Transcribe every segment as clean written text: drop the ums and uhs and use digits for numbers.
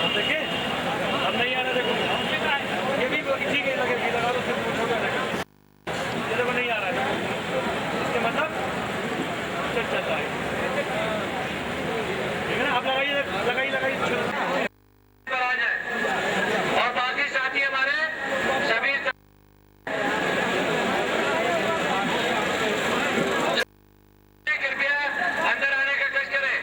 देखिए अब नहीं आ रहा, देखो ये भी इसी के लगे लगा दो, सिर्फ छोटा रहेगा, ये देखो नहीं आ रहा है, इसके मतलब चल रहा है, ठीक है ना। आप लगाइए लगाइए लगाइए और बाकी साथी हमारे सभी कृपया अंदर आने का कष्ट करें।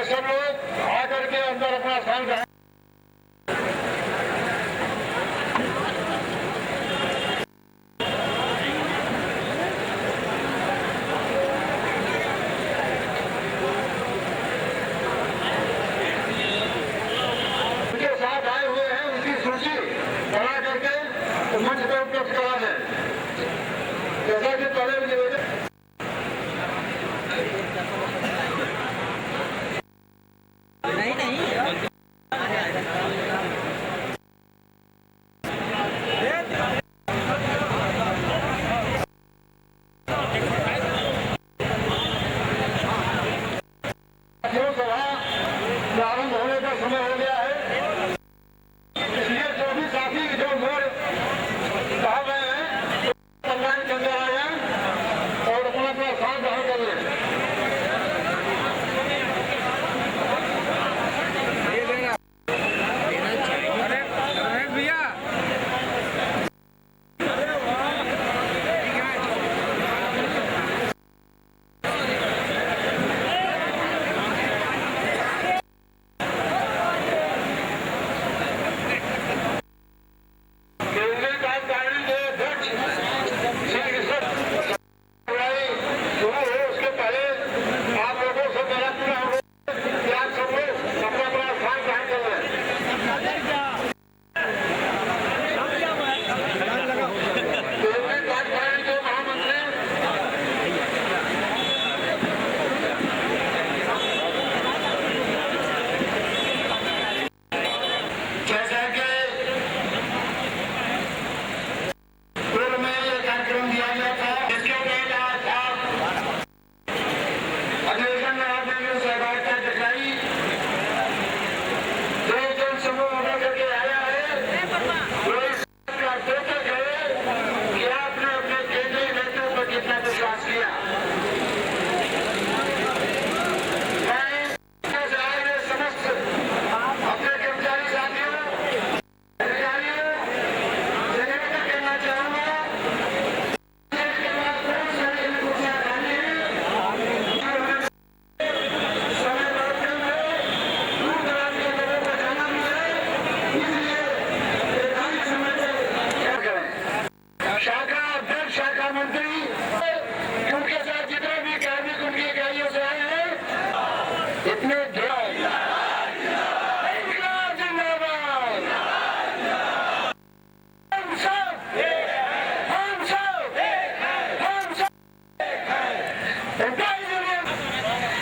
सब लोग आकर के अंदर अपना स्थान ग्रहण उनके साथ आए हुए हैं, उनकी सूची बना करके मंच पर उपलब्ध करा है। जैसा कि पहले निवेदन सभा प्रारंभ होने का समय हो गया है, इसलिए जो भी साथी जो मोड़ कहा गए हैं कल्याण के अंदर आए हैं और अपना अपना स्थान ग्रहण कर लें।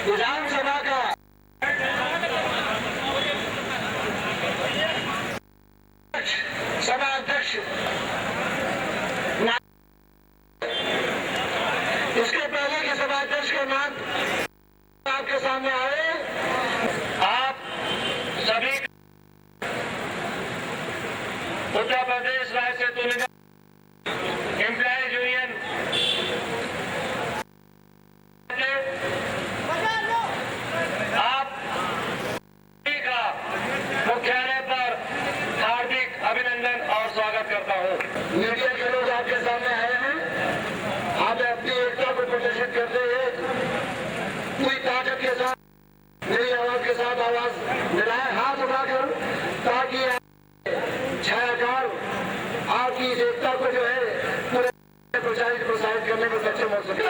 विधानसभा का सभा अध्यक्ष इसके पहले के सभा अध्यक्ष का नाम आपके सामने आए। आप सभी उत्तर प्रदेश राज्य सेतु एम्प्लॉयज यूनियन आप का मुख्यालय पर हार्दिक अभिनंदन और स्वागत करता हूं। मीडिया के लोग आपके सामने आए हैं, आप अपनी एकता को प्रदर्शित करते हुए पूरी ताकत के साथ मेरी आवाज के साथ आवाज मिलाए, हाथ उठाकर, ताकि की इस एकता को जो है पूरे प्रोत्साहित करने में सक्षम हो सके।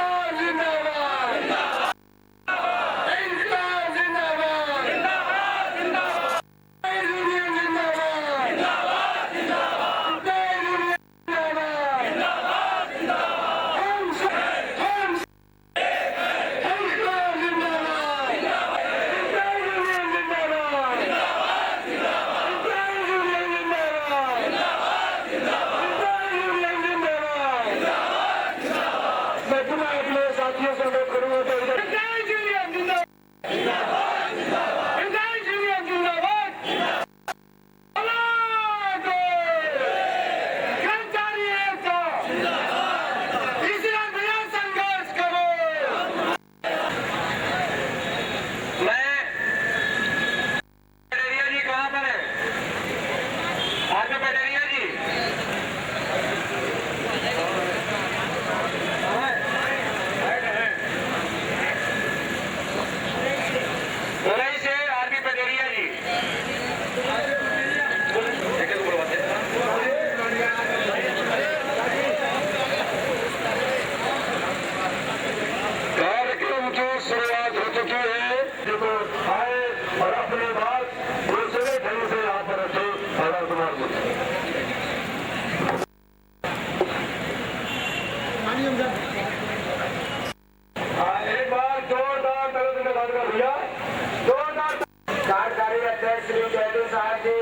कार्यकारी अध्यक्ष श्री जयदेव साहब जी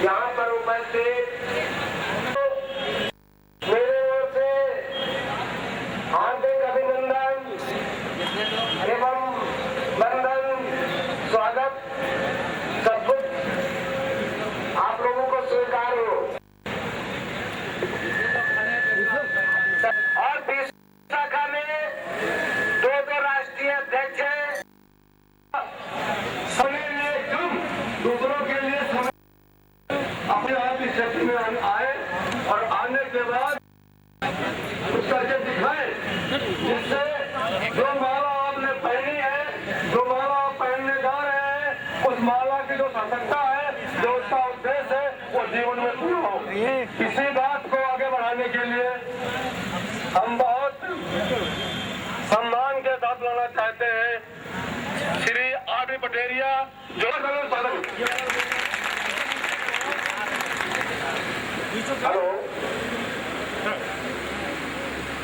यहाँ पर उपस्थित, मेरे ओर से हार्दिक अभिनंदन एवं वंदन स्वागत सब कुछ आप लोगों को स्वीकार हो। और शाखा में दो राष्ट्रीय अध्यक्ष हैं, दूसरों के लिए अपने आप इस क्षेत्र में आए और आने के बाद कुछ करके दिखाए, जिससे जो माला आपने पहनी है, जो माला आप पहनने जा रहे हैं, उस माला की जो सार्थकता है, जो उसका उद्देश्य है, वो जीवन में पूरा हो। इसी बात को आगे बढ़ाने के लिए हम बहुत सम्मान के साथ लाना चाहते हैं श्री आर.बी. पटेरिया, जो हेलो।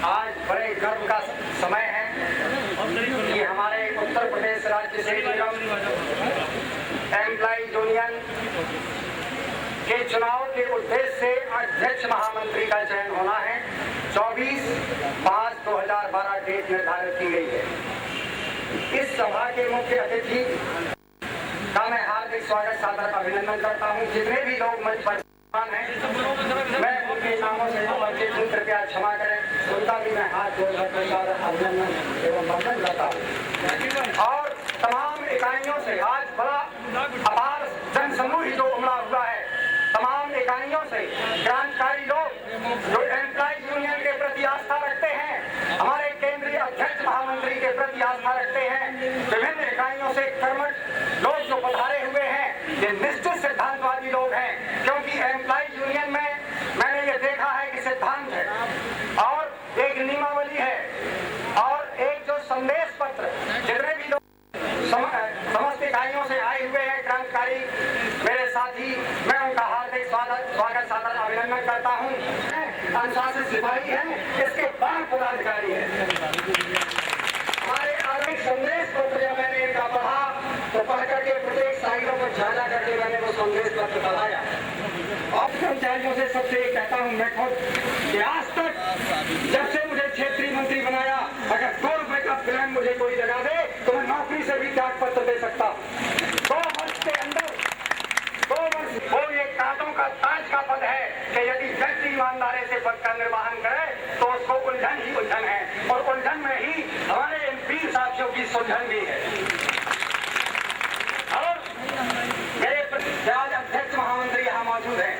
आज बड़े गर्व का समय है कि हमारे उत्तर प्रदेश राज्य से एम्प्लॉय यूनियन के चुनाव के उद्देश्य से अध्यक्ष महामंत्री का चयन होना है। 24/5/2012 डेट निर्धारित की गई है। इस सभा के मुख्य अतिथि का मैं हार्दिक स्वागत सादर अभिनंदन करता हूं। जितने भी लोग मंच पर हैं, मैं उनके नामों से उपस्थित हूं, कृपया क्षमा करें। उनका भी मैं हाथ जोड़कर अभिनंदन एवं वंदन करता हूं। और तमाम इकाइयों से आज बड़ा अपार जन समूह जो उमड़ा हुआ है, तमाम इकाइयों से क्रांतिकारी लोग जो एम्प्लॉय यूनियन के प्रति आस्था रखते हैं, हमारे केंद्रीय अध्यक्ष महामंत्री के प्रति आस्था रखते हैं, विभिन्न इकाइयों से कर्मठ लोग जो पधारे हुए हैं, ये निश्चित सिद्धांतवादी लोग हैं। क्योंकि एम्प्लॉय यूनियन में मैंने ये देखा है कि सिद्धांत है और एक नियमावली है और एक जो संदेश पत्र, जितने भी लोग समस्त इकाइयों से आए हुए हैं क्रांतिकारी मेरे साथी, मैं उनका हार्दिक स्वागत सादर अभिनंदन करता हूँ। अनुशासित सिपाही है, इसके बाद पदाधिकारी है। हमारे आर्थिक संदेश पत्र जब मैंने इनका पढ़ा तो पढ़ करके प्रत्येक साइडों पर झाला करके मैंने वो संदेश पत्र पढ़ाया। और कर्मचारियों से सबसे कहता हूँ, मैं खुद आज तक जब से मुझे क्षेत्रीय मंत्री बनाया, अगर 2 रुपए का प्लान मुझे कोई लगा दे तो मैं नौकरी से भी त्याग पत्र दे सकता हूँ। 2 वर्ष के अंदर 2 वर्ष वो ये कांटों का ताज का पद है कि यदि व्यक्ति ईमानदारी से पद का निर्वहन करे तो उसको उलझन ही उलझन है, और उलझन में ही हमारे एमपी साथियों की सुलझन भी है। और मेरे आज अध्यक्ष महामंत्री यहाँ मौजूद हैं।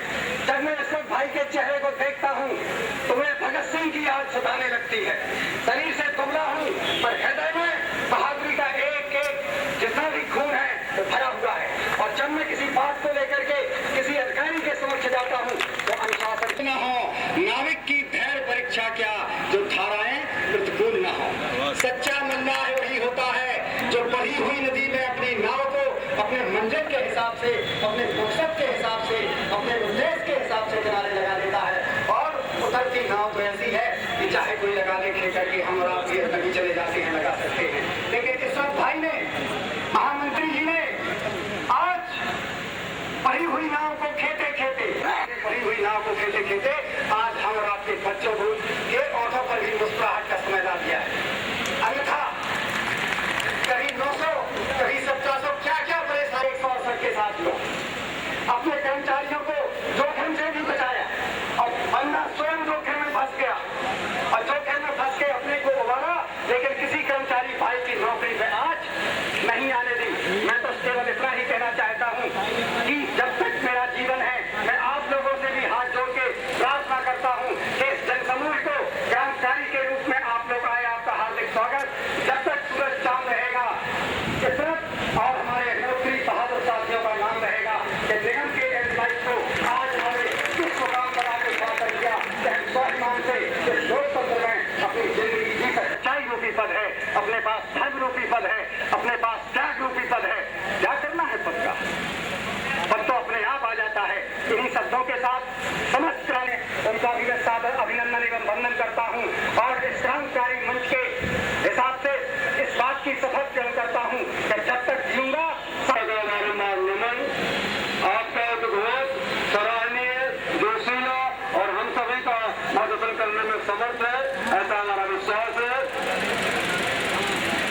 जब मैं अशोक भाई के चेहरे को देखता हूँ तो मुझे भगत सिंह की याद सताने लगती है। शरीर से दुबला हूँ पर हृदय में बहादुरी का एक जितना भी खून है तो भरा हुआ है। और जब मैं किसी बात को लेकर के किसी अधिकारी के समक्ष मंजिल के हिसाब से, अपने मकसद के हिसाब से, अपने उद्देश्य के हिसाब से किनारे लगा देता है। और उतरती नाव तो ऐसी है कि चाहे कोई लगा ले खेकर के हम और आप ये कभी चले जाते हैं, लगा सकते हैं। लेकिन किस्मत भाई ने, महामंत्री जी ने आज पड़ी हुई नाव को खेते खेते आज हम और आपके बच्चों को के ओठों पर भी मुस्कुराहट का समय ला दिया है। अन्यथा कभी 900 कभी 1700 क्या परेशानी 168 के साथ लोग अपने कर्मचारियों को जोखिम से भी बचाया और बंदा स्वयं जोखिम में फंस गया और जोखिम में फंस के अपने को उबारा, लेकिन किसी कर्मचारी भाई की नौकरी में आज नहीं आने दी। मैं तो केवल इतना ही कहना चाहता हूँ कि जब तक मेरा जीवन है मैं आप लोगों से भी हाथ जोड़ के प्रार्थना करता हूँ कि इस जनसमूह को कर्मचारी के रूप में आप लोग आए, आपका हार्दिक स्वागत। जब तक सूरज चांद रहेगा इतरत और हमारे नौकरी बहादुर साथियों का नाम रहेगा कि निगम के एम्प्लॉइज को आज हमारे किस मुकाम पर आके खड़ा कर दिया कि हम स्वाभिमान से इस लोकतंत्र में अपनी जिंदगी जी सकते। सच्चाई रूपी पद है, अपने पास धर्म रूपी पद है, अपने पास त्याग रूपी पद है। क्या करना है पद का? पद तो अपने आप आ जाता है। इन्हीं शब्दों के साथ समस्त उनका भी सादर अभिनंदन एवं वंदन करता हूँ और इस क्रांतिकारी मंच के हिसाब से इस बात की शपथ ग्रहण करता हूँ कि जब तक जीऊंगा आपका उद्घोष सराहनीय, जोशीला और हम सभी का मार्गदर्शन करने में समर्थ है, ऐसा हमारा विश्वास है।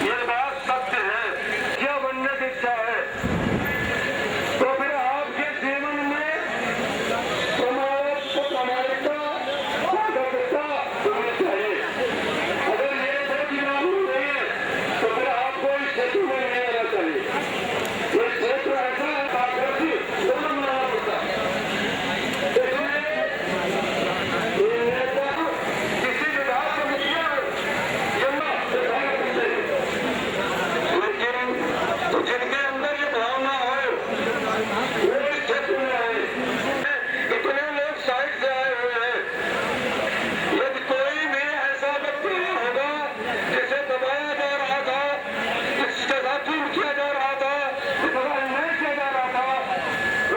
ये बात सत्य है, क्या बनने की इच्छा है तो फिर आपके जीवन में प्रमाणिकता पारदर्शिता होनी चाहिए। अगर ये सोच लागू नहीं है तो फिर आपको इस क्षेत्र में नहीं रहना चाहिए। ये क्षेत्र ऐसा है पारदर्शी दोनों में होता है। किसी विभाग को भी किया लेकिन जिनके अंदर ये भावना हो वो इस क्षेत्र में आए। इतने लोग साइड से आए हुए हैं, यदि कोई भी ऐसा व्यक्ति होगा जिसे दबाया जा रहा था, जिसके साथ चूर किया जा रहा था, जिसका अन्याय किया जा रहा था,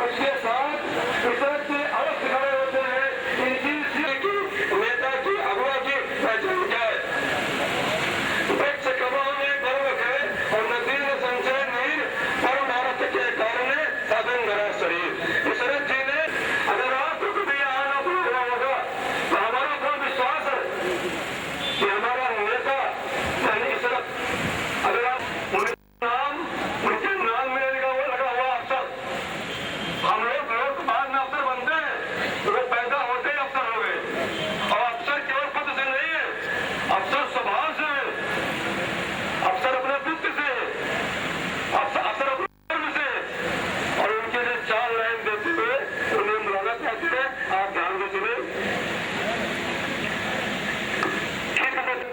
उसके साथ इस तरह से अवश्य खड़े होते हैं। इनकी नेता की अगुआ की पहचान क्या है? वृक्ष कमाओ में पर्वत है और नदी में संचय नीर पर भारत के कारण साधन धरा शरीर। इसरत जी ने अगर आपको कभी आना हुआ होगा तो हमारा पूरा विश्वास है कि हमारा नेता यानी इसरत, अगर आप उनके नाम में लगा हुआ अफसर, हम लोग बाद में अफसर बनते हैं तो वो पैदा होते ही अफसर हो गए। और अफसर केवल पद से नहीं है, अफसर स्वभाव से, अफसर अपने वृत्ति से, अफसर अपने कर्म से। और उनके लिए 4 लाइन देते हुए उन्हें बुलाना चाहते हैं, आप ध्यान से सुने।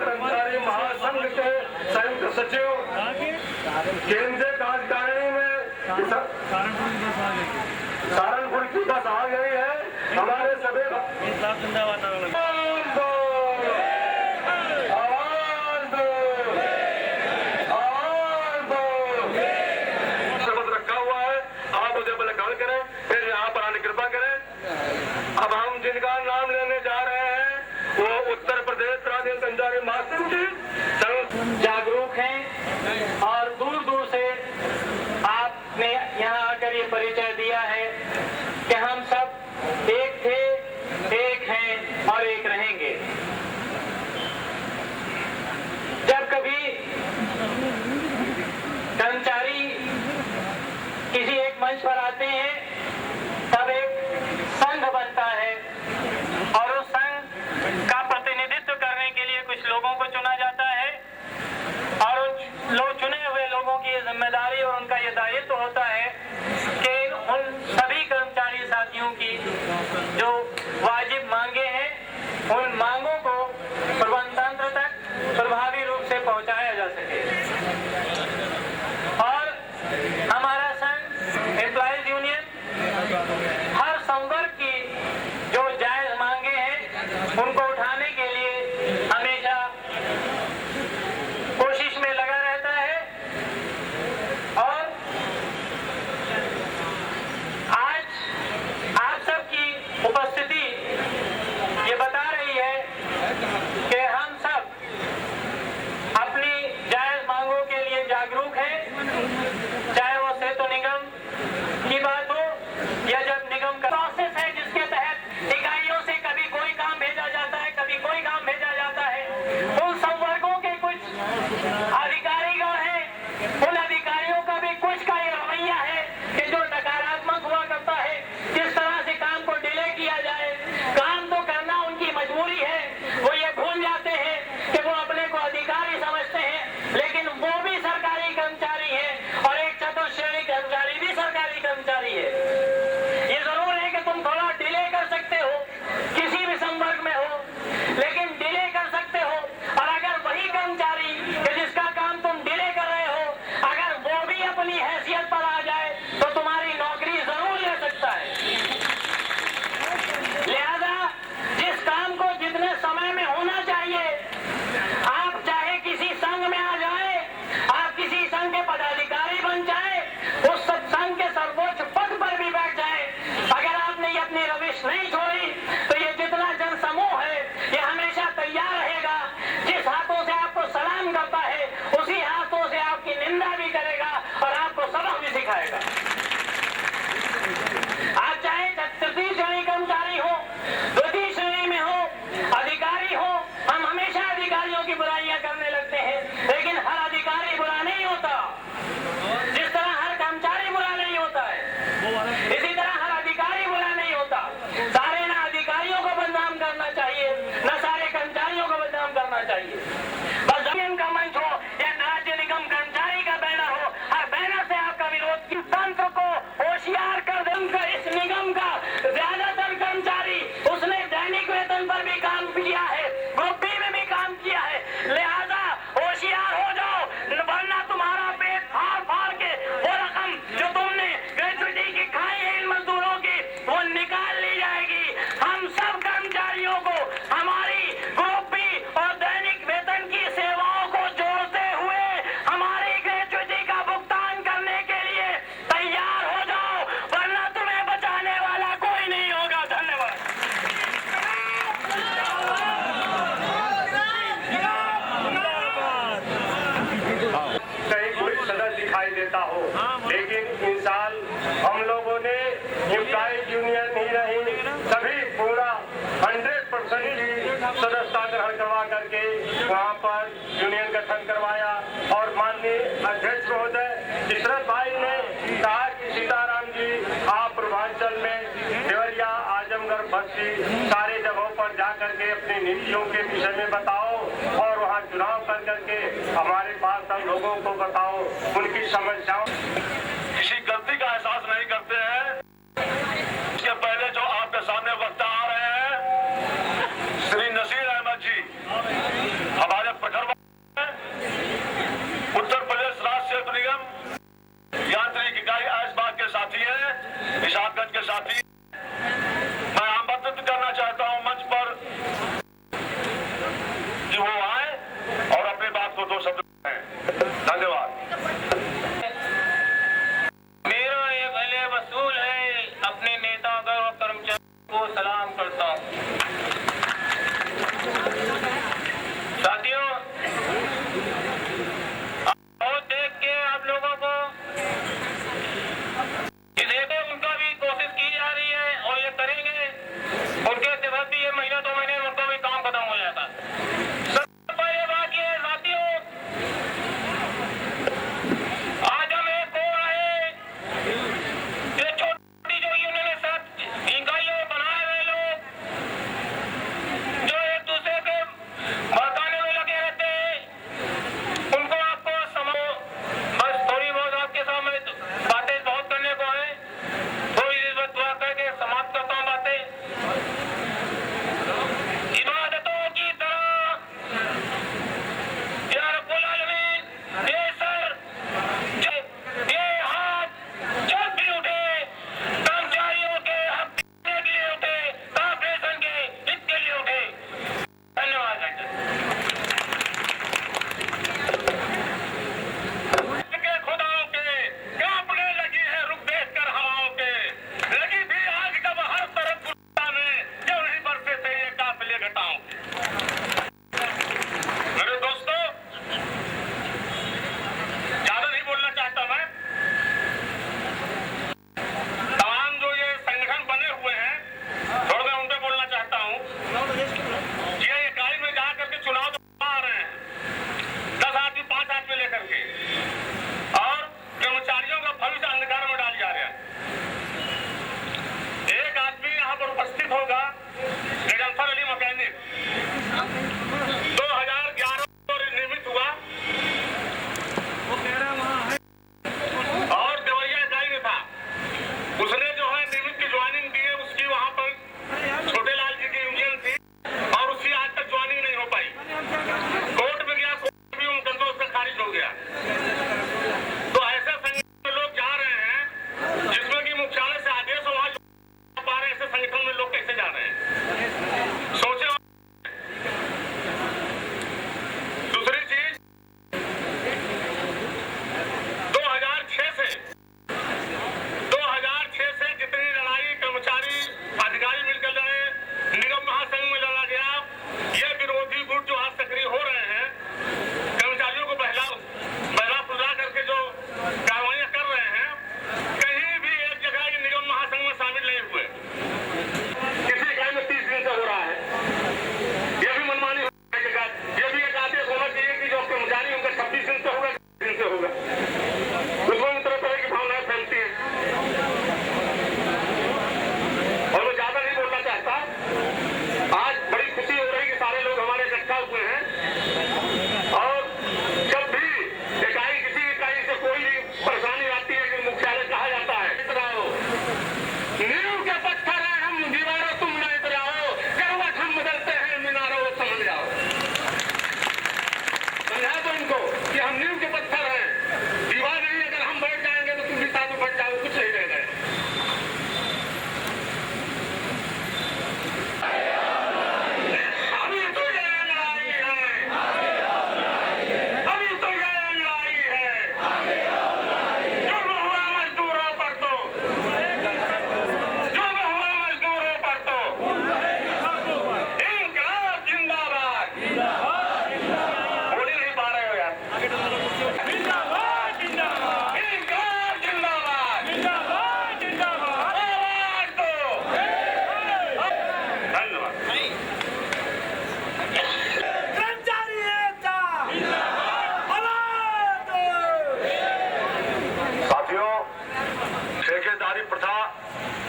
कर्मचारी महासंघ के संयुक्त सचिव केंद्रीय कार्यकारिणी में सहारनपुर की बस आ गई है। हमारे सभी शपथ रखा हुआ है, आप मुझे पहले गाल करें फिर यहाँ पर आने कृपा करें। अब हम जिनका नाम लेने जा रहे हैं वो उत्तर प्रदेश राज्य कर्मचारी महासंघ जी जागरूक हैं और दूर दूर से आपने यहाँ आकर ये परिचय दिया है कि हम सब एक थे, एक हैं और एक रहेंगे। जब कभी कर्मचारी किसी एक मंच पर आते हैं तब एक संघ बनता है और उस संघ का प्रतिनिधित्व करने के लिए कुछ लोगों को चुना जाता है और उन लोग चुने हुए लोगों की जिम्मेदारी और उनका ये दायित्व होता है कि उन सभी कर्मचारी साथियों की जो वाजिब मांगे हैं उन मांगों को प्रबंधन तक प्रभावी रूप से पहुंचाया जा सके। और हमारा संघ एम्प्लॉइज यूनियन हर संवर्ग की जो जायज मांगे हैं उनको उठाने के लिए हमेशा कोशिश में लगा रहता है और यूनियन ही नहीं, सभी पूरा 100% की सदस्यता ग्रहण करवा करके वहाँ पर यूनियन गठन करवाया। और माननीय अध्यक्ष महोदय इशरत भाई ने कहा कि सीताराम जी आप पूर्वांचल में देवरिया, आजमगढ़, बस्ती सारे जगहों पर जा करके अपनी नीतियों के विषय में बताओ और वहाँ चुनाव कर करके हमारे पास सब लोगों को बताओ उनकी समस्याओं। किसी गलती का एहसास नहीं करते हैं। इसके पहले जो आपके सामने वक्ता आ रहे हैं, श्री नसीर अहमद जी हमारे प्रखर उत्तर प्रदेश राज्य सेतु निगम यांत्रिक इकाई ऐशबाग के साथी हैं, निशादगंज के साथी। मैं आमंत्रित करना चाहता हूं मंच पर कि वो आए और अपनी बात को 2 शब्द कहें। धन्यवाद। मेरा ये भले वसूल है, अपने नेतागण और कर्मचारियों को सलाम करता हूँ। साथियों, बहुत देख के आप लोगों को देखो उनका भी कोशिश की जा रही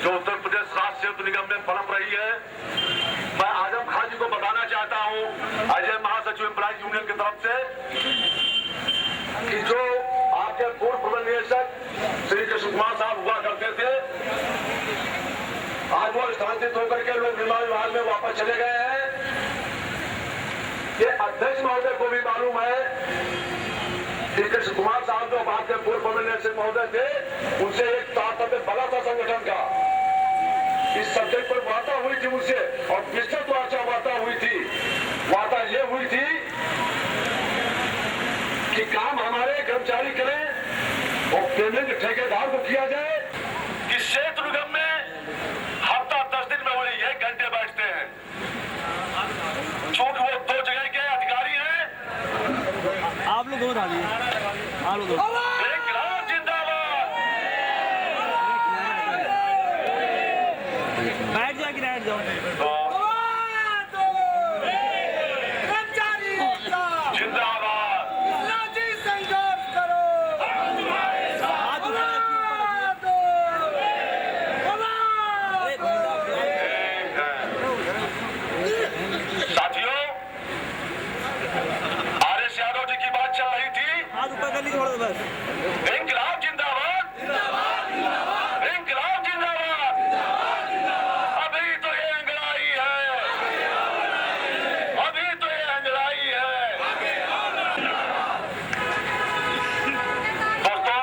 जो उत्तर प्रदेश राज्य सेतु निगम में पनप रही है। मैं आजम खान जी को बताना चाहता हूं, अजय महासचिव एम्प्लॉइज यूनियन की तरफ से, कि जो आपके पूर्व प्रबंध निदेशक श्री कृष्ण कुमार साहब हुआ करते थे, आज वो स्थानांतरित होकर के लोग निर्माण विभाग में वापस चले गए हैं। ये अध्यक्ष महोदय को भी मालूम है कि कृष्ण कुमार साहब जो भारतीय पूर्व प्रबंध निदेशक महोदय थे, उनसे एक तारतम्य बना था संगठन का। इस सब्जेक्ट पर वार्ता हुई थी मुझसे, और विस्तृत वार्ता हुई थी। वार्ता ये हुई थी कि काम हमारे कर्मचारी करें और पेमेंट ठेकेदार को किया जाए। कि सेतु निगम में हफ्ता 10 दिन में वो 1 घंटे बैठते हैं, चूंकि वो 2 जगह के अधिकारी हैं। आप लोग और आइए, आप लोग इंकलाब जिंदाबाद। बैठ जाओ कि बैठ जाओ। जिंदाबाद। हाथ उठा साथियों, आर.एस. यादव जी की बात चल रही थी। हाथ ऊपर कर लीजिए थोड़ा सा बस। इंकलाब जिंदाबाद। इंकलाब जिंदाबाद। अभी तो ये अंगड़ाई है, अभी तो ये अंगड़ाई है। दोस्तों,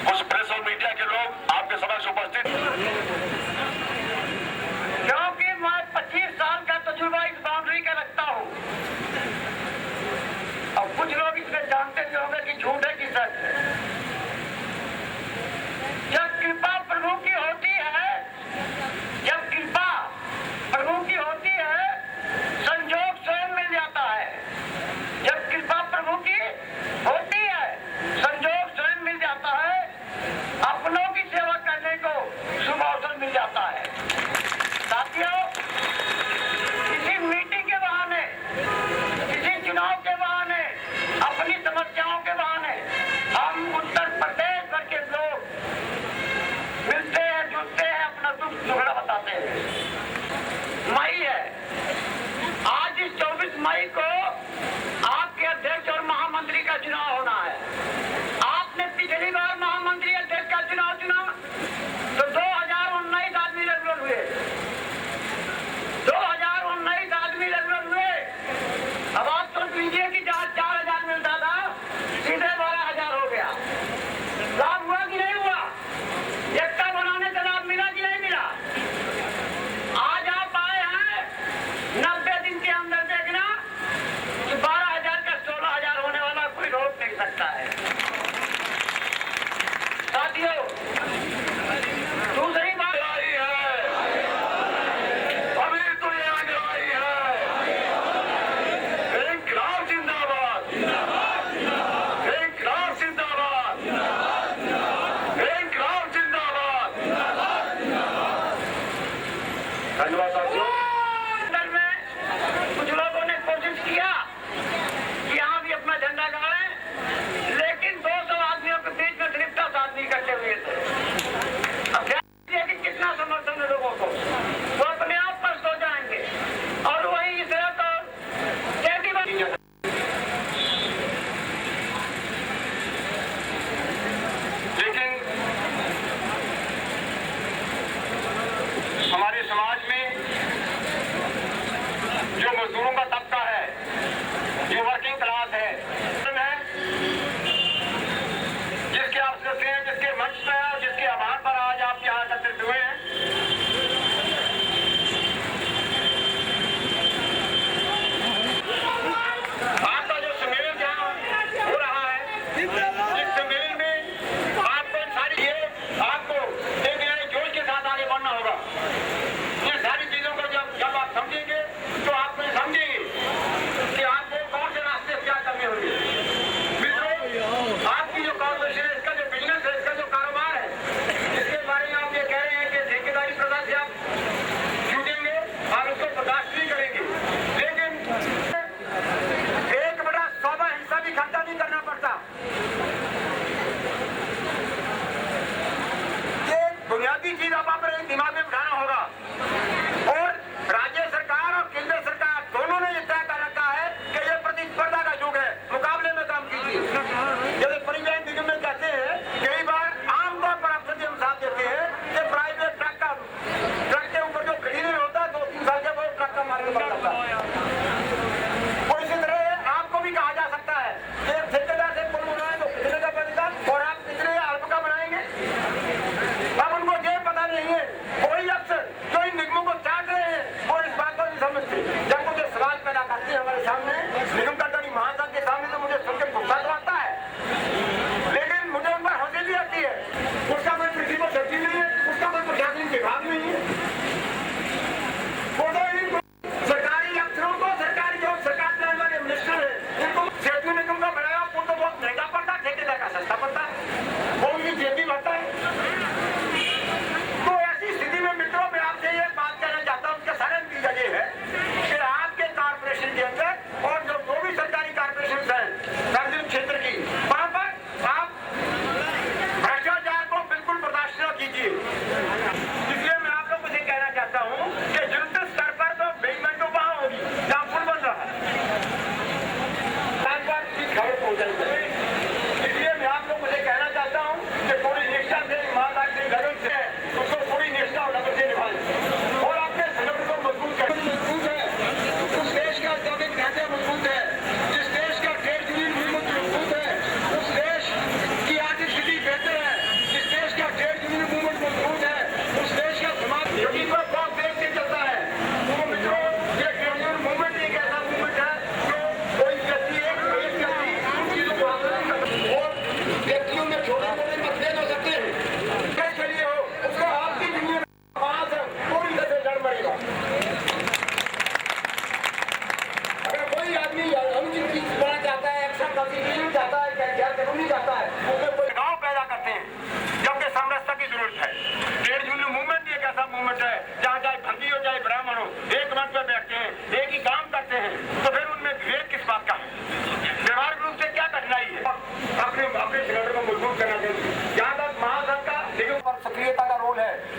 कुछ प्रेस और मीडिया के लोग आपके समक्ष उपस्थित, क्योंकि मैं 25 साल का तजुर्बा इस बाउंड्री का रखता हूँ। अब कुछ लोग इसमें जानते भी होंगे कि झूठ है कि सच है। जब कृपा प्रभु की होती है, जब कृपा प्रभु की होती है, संजोग स्वयं मिल जाता है। जब कृपा प्रभु की होती है, संजोग स्वयं मिल जाता है। अपनों की सेवा करने को शुभ अवसर मिल जाता है। साथियों, किसी मीटिंग के बहाने, किसी चुनाव के बहाने, अपनी समस्याओं के बहाने हम उत्तर प्रदेश भर के लोग मिलते हैं, जुटते हैं, अपना दुख दुखड़ा बताते हैं। मई है, आज इस 24 मई को आपके अध्यक्ष और महामंत्री का चुनाव होना है। आपने पिछली बार महामंत्री अध्यक्ष का चुनाव चुना तो 2019 आदमी रेगुलर हुए, 2019 आदमी रेगुलर हुए। अब आप सोच लीजिए कि जहाँ 4000 मिलता था, सीधे 12000 हो गया। लाभ हुआ कि नहीं हुआ? एकता बनाने से लाभ मिला कि नहीं मिला? आज आप आए हैं, 90 दिन के अंदर देखना कि 12000 का 16000 होने वाला कोई रोक नहीं सकता है। साथियों, दूसरी बात अंगड़ाई है, अभी तो ये अंगड़ाई है। इंकलाब जिंदाबाद। इंकलाब जिंदाबाद। इंकलाब जिंदाबाद। धन्यवाद साथियों। अंदर में कुछ लोगों ने कोशिश किया कि यहाँ भी अपना झंडा गाड़ें, लेकिन 200 आदमियों के बीच में सिर्फ 10 आदमी इकट्ठे हुए थे।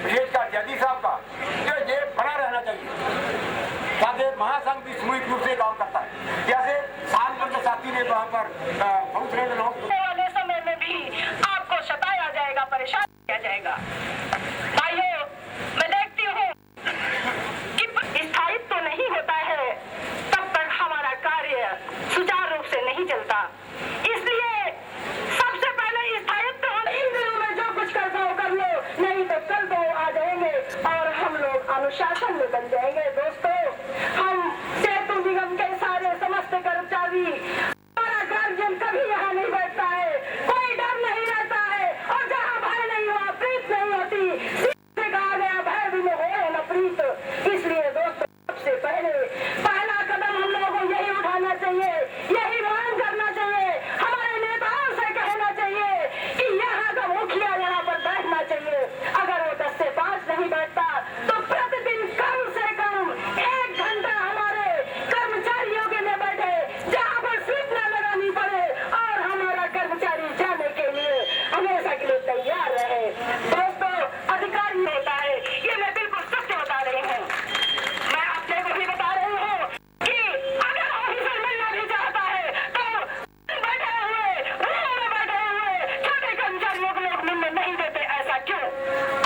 विशेषकर जैदी साहब का, ये बना रहना चाहिए ताकि महासंघ भी सामूहिक रूप से काम करता है। जैसे साल भर साथी ने वहाँ पर दूसरे लोग वाले समय में भी आपको सताया जाएगा, परेशान किया जाएगा। भाइयों, मैं देखती हूँ कि स्थायित्व तो नहीं होता है तब तक हमारा कार्य सुचारू रूप से नहीं चलता। इसलिए सबसे पहले स्थायित्व तो इन दिनों में जो कुछ कर दो कर लो, नहीं तो कल दो आ जाएंगे और हम लोग अनुशासन में बन जाएंगे। दोस्तों, हम सेतु निगम के सारे समस्त कर्मचारी, हमारा गार्जियन कभी यहाँ नहीं बैठता है, कोई डर नहीं रहता है, और जहाँ भय नहीं हुआ प्रीत नहीं होती। सीधे कहा गया भय भी हो न प्रीत। इसलिए दोस्तों, सबसे पहले पहला कदम हम लोगों को यही उठाना चाहिए, यही मांग करना चाहिए, हमारे नेताओं से कहना चाहिए कि यहाँ का मुखिया यहाँ पर बैठना चाहिए। अगर वो 10 से 5 नहीं बैठता तो प्रतिदिन कम से कम 1 घंटा हमारे कर्मचारियों के लिए बैठे, जहाँ पर स्विच न लगानी पड़े और हमारा कर्मचारी जाने के लिए हमेशा के लिए तैयार रहे। दोस्तों, अधिकारी होता है, ये मैं बिल्कुल सत्य बता रही हूँ। मैं आपसे को भी बता रही हूँ कि अगर ऑफिसर मिलना भी चाहता है तो बैठे हुए रूम में बैठे हुए छोटे कर्मचारियों को लोग मिलने नहीं देते। ऐसा क्यों?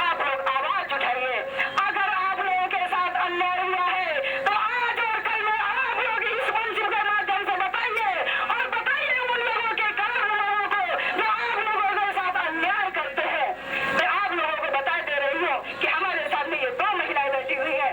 आप लोग आवाज उठाइए। अगर आप लोगों के साथ अन्याय हुआ है तो आज और कल में आप लोग इस मंच के माध्यम से बताइए, और बताइए उन लोगों के कारण लोगों को जो आप लोगों के साथ अन्याय करते हैं। मैं आप लोगों को बता दे रही हूँ कि हमारे सामने ये 2 महिलाएं बैठी हुई है।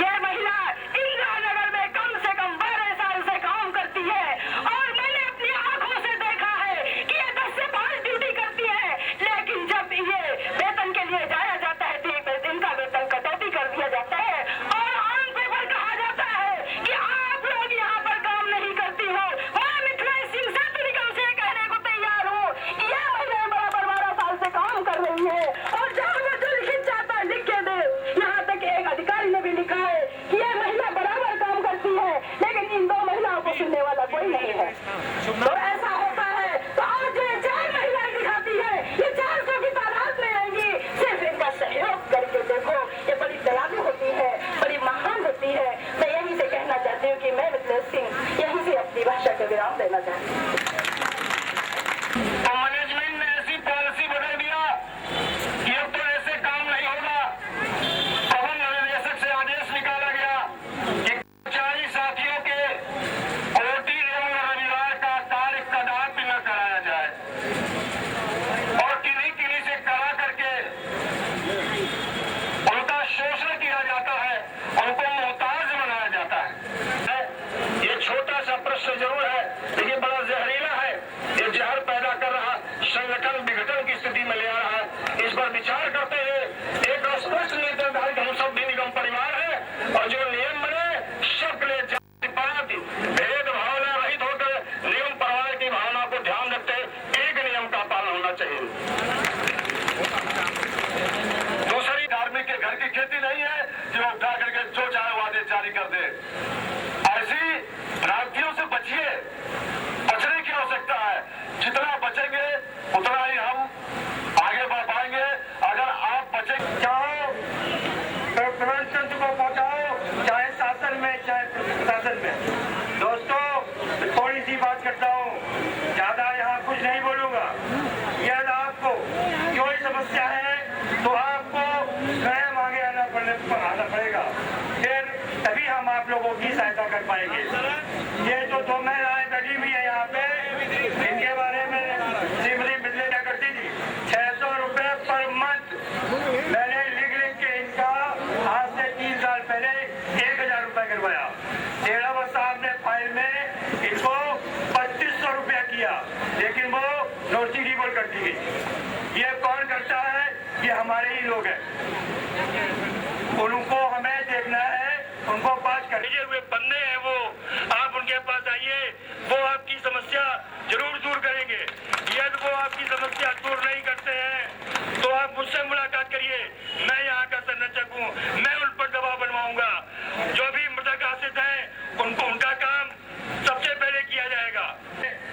ये महिला इंदिरा नगर में कम से कम 12 साल से काम करती है, और मैंने अपनी आंखों से देखा है कि ये 10 से 5 ड्यूटी करती है, लेकिन जब ये वेतन के लिए जाया जाता है तो इनका वेतन कटौती कर दिया जाता है, और आम पेपर कहा जाता है कि आप लोग यहाँ पर काम नहीं करती हो। मैं मिथिलेश सिंह सेतु निगम से कहने को तैयार हूँ, ये महिला बराबर 12 साल से काम कर रही है, और जहाँ में जो लिखित चाहता है लिख के दे। यहाँ तक एक अधिकारी ने भी लिखा है कि ये महिला बराबर काम करती है, लेकिन इन 2 महिलाओं को सुनने वाला कोई नहीं है। तो ऐसा होता है तो आज ये 4 महिलाएं दिखाती है, ये 400 की तादाद में आएंगी। सिर्फ इनका सहयोग करके देखो, ये बड़ी दयालु होती है, बड़ी महान होती है। मैं यहीं से कहना चाहती हूँ कि मैं मिथिलेश सिंह यहीं से अपनी भाषा के विराम देना चाहती हूँ। तो मैनेजमेंट ने ऐसी पॉलिसी बदल दिया कि अब तो ऐसे काम नहीं होगा। प्रबंध निदेशक से आदेश निकाला गया कि कर्मचारी साथियों के ओटी एवं रविवार का कार्य कदापि न कराया जाए, और किन्हीं से करा करके उनका शोषण किया जाता है, उनको मोहताज बनाया जाता है। ये छोटा सा प्रश्न जरूर है, लेकिन बड़ा जहरीला है। ये जहर पैदा कर रहा संगठन विघटन की स्थिति में ले आ रहा है। इस पर विचार करते हुए एक स्पष्ट निर्धारित हम सब भी निगम परिवार है, और जो नियम बने सबके लिए जातिपात भेदभाव रहित होकर नियम परिवार की भावना को ध्यान रखते एक नियम का पालन होना चाहिए। दूसरी कार्मिक के घर की खेती नहीं है जो उठा करके जो चाहे वो आदेश जारी कर दे। ऐसी भ्रांतियों से बचिए, बचने की आवश्यकता है। जितना बचेंगे उतना ही हम आगे बढ़ पाएंगे। अगर आप बचेंगे चाहो तो प्रशासन को पहुंचाओ, चाहे शासन में चाहे प्रशासन में। दोस्तों, थोड़ी सी बात करता हूँ, ज्यादा यहाँ कुछ नहीं बोलूंगा। यदि आपको कोई समस्या है तो आपको स्वयं आगे आना पड़ेगा, फिर तभी हम आप लोगों की सहायता कर पाएंगे। ये जो 2 महिलाएं बैठी हुई है यहाँ पे, इनके बारे में श्रीमती मिथिलेश क्या करती थी, 600 रुपए पर मंथ मैंने लिख के इनका आज से 3 साल पहले 1000 रुपए करवाया। तेरावत साहब ने फाइल में इनको 2500 रुपया किया, लेकिन वो नोटिस रिवोल्व कर दी गई। ये कौन करता है? ये हमारे ही लोग हैं। उनको हमें देखना है, उनको पास कर भेजे हुए बंदे हैं वो, आप उनके पास आइए, वो आपकी समस्या जरूर दूर करेंगे। यदि वो आपकी समस्या दूर नहीं करते हैं तो आप मुझसे मुलाकात करिए। मैं यहाँ का संरक्षक हूँ, मैं उन पर दबाव बनवाऊंगा। जो भी मृतक आश्रित हैं उनको उनका काम सबसे पहले किया जाएगा।